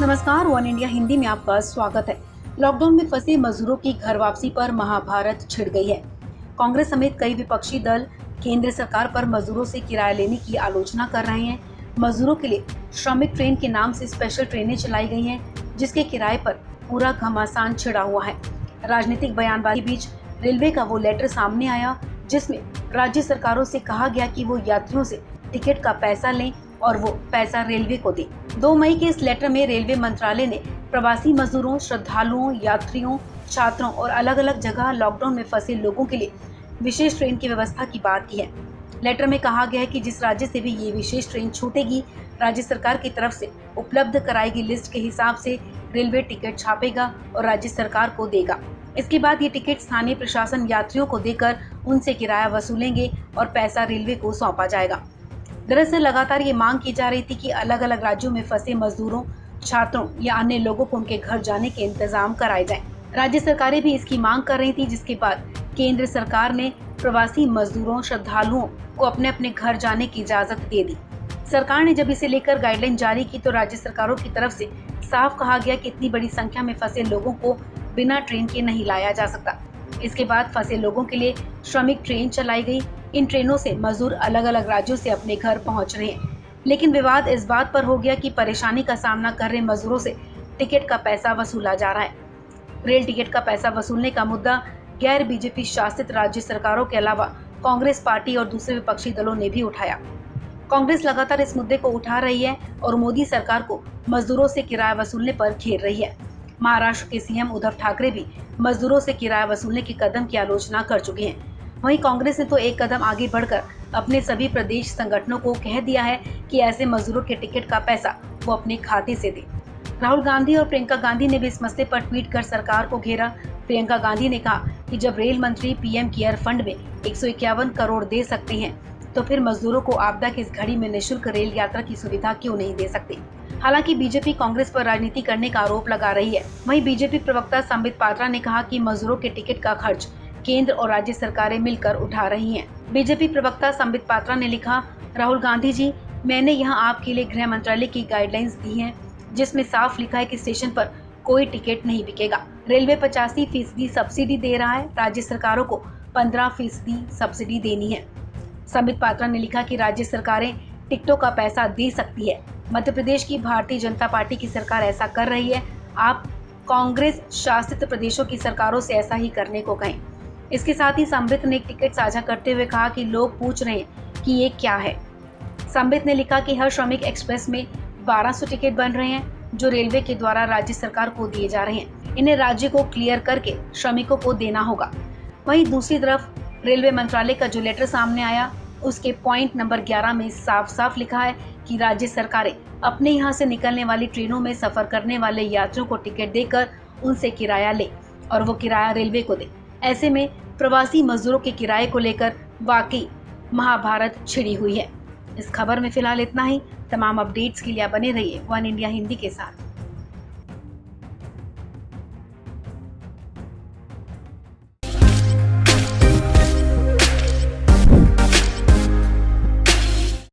नमस्कार, one India Hindi में आपका स्वागत है। लॉकडाउन में फंसे मजदूरों की घर वापसी पर महाभारत छिड़ गई है। कांग्रेस समेत कई विपक्षी दल केंद्र सरकार पर मजदूरों से किराया लेने की आलोचना कर रहे हैं। मजदूरों के लिए श्रमिक ट्रेन के नाम से स्पेशल ट्रेनें चलाई गई हैं, जिसके किराए पर पूरा घमासान छिड़ा हुआ है। राजनीतिक बयानबाजी के बीच रेलवे का वो लेटर सामने आया जिसमें राज्य सरकारों से कहा गया कि वो यात्रियों से टिकट का पैसा लें और वो पैसा रेलवे को दें। 2 मई के इस लेटर में रेलवे मंत्रालय ने प्रवासी मजदूरों, श्रद्धालुओं, यात्रियों, छात्रों और अलग अलग जगह लॉकडाउन में फंसे लोगों के लिए विशेष ट्रेन की व्यवस्था की बात की है। लेटर में कहा गया है कि जिस राज्य से भी ये विशेष ट्रेन छूटेगी, राज्य सरकार की तरफ से उपलब्ध कराई गई लिस्ट के हिसाब से रेलवे टिकट छापेगा और राज्य सरकार को देगा। इसके बाद ये टिकट स्थानीय प्रशासन यात्रियों को देकर उनसे किराया वसूलेंगे और पैसा रेलवे को सौंपा जाएगा। दरअसल लगातार ये मांग की जा रही थी कि अलग अलग राज्यों में फंसे मजदूरों, छात्रों या अन्य लोगों को उनके घर जाने के इंतजाम कराए जाएं। राज्य सरकारें भी इसकी मांग कर रही थी, जिसके बाद केंद्र सरकार ने प्रवासी मजदूरों, श्रद्धालुओं को अपने अपने घर जाने की इजाजत दे दी। सरकार ने जब इसे लेकर गाइडलाइन जारी की तो राज्य सरकारों की तरफ से साफ कहा गया कि इतनी बड़ी संख्या में फंसे लोगों को बिना ट्रेन के नहीं लाया जा सकता। इसके बाद फंसे लोगों के लिए श्रमिक ट्रेन चलाई गई। इन ट्रेनों से मजदूर अलग अलग राज्यों से अपने घर पहुंच रहे हैं, लेकिन विवाद इस बात पर हो गया कि परेशानी का सामना कर रहे मजदूरों से टिकट का पैसा वसूला जा रहा है। रेल टिकट का पैसा वसूलने का मुद्दा गैर बीजेपी शासित राज्य सरकारों के अलावा कांग्रेस पार्टी और दूसरे विपक्षी दलों ने भी उठाया। कांग्रेस लगातार इस मुद्दे को उठा रही है और मोदी सरकार को मजदूरों से किराया वसूलने पर घेर रही है। महाराष्ट्र के सीएम उद्धव ठाकरे भी मजदूरों से किराया वसूलने के कदम की आलोचना कर चुके हैं। वहीं कांग्रेस ने तो एक कदम आगे बढ़कर अपने सभी प्रदेश संगठनों को कह दिया है कि ऐसे मजदूरों के टिकट का पैसा वो अपने खाते से दे। राहुल गांधी और प्रियंका गांधी ने भी इस मसले पर ट्वीट कर सरकार को घेरा। प्रियंका गांधी ने कहा कि जब रेल मंत्री पीएम केयर फंड में 151 करोड़ दे सकते हैं तो फिर मजदूरों को आपदा की इस घड़ी में निःशुल्क रेल यात्रा की सुविधा क्यों नहीं दे सकते। हालांकि बीजेपी कांग्रेस पर राजनीति करने का आरोप लगा रही है। वहीं बीजेपी प्रवक्ता संबित पात्रा ने कहा कि मजदूरों के टिकट का खर्च केंद्र और राज्य सरकारें मिलकर उठा रही हैं। बीजेपी प्रवक्ता संबित पात्रा ने लिखा, राहुल गांधी जी, मैंने यहां आपके लिए गृह मंत्रालय की गाइडलाइंस दी हैं, जिसमें साफ लिखा है कि स्टेशन पर कोई टिकट नहीं बिकेगा। रेलवे 85% सब्सिडी दे रहा है, राज्य सरकारों को 15% सब्सिडी देनी है। संबित पात्रा ने लिखा कि राज्य सरकारें टिकटों का पैसा दे सकती है। मध्य प्रदेश की भारतीय जनता पार्टी की सरकार ऐसा कर रही है। आप कांग्रेस शासित प्रदेशों की सरकारों से ऐसा ही करने को कहें। इसके साथ ही संबित ने एक टिकट साझा करते हुए कहा कि लोग पूछ रहे हैं कि ये क्या है। संबित ने लिखा कि हर श्रमिक एक्सप्रेस में 1200 टिकट बन रहे हैं जो रेलवे के द्वारा राज्य सरकार को दिए जा रहे हैं। इन्हें राज्य को क्लियर करके श्रमिकों को देना होगा। वहीं दूसरी तरफ रेलवे मंत्रालय का जो लेटर सामने आया उसके पॉइंट नंबर 11 में साफ साफ लिखा है कि राज्य सरकारें अपने यहाँ से निकलने वाली ट्रेनों में सफर करने वाले यात्रियों को टिकट देकर उनसे किराया ले और वो किराया रेलवे को दे। ऐसे में प्रवासी मजदूरों के किराए को लेकर वाकई महाभारत छिड़ी हुई है। इस खबर में फिलहाल इतना ही। तमाम अपडेट्स के लिए बने रहिए वन इंडिया हिंदी के साथ।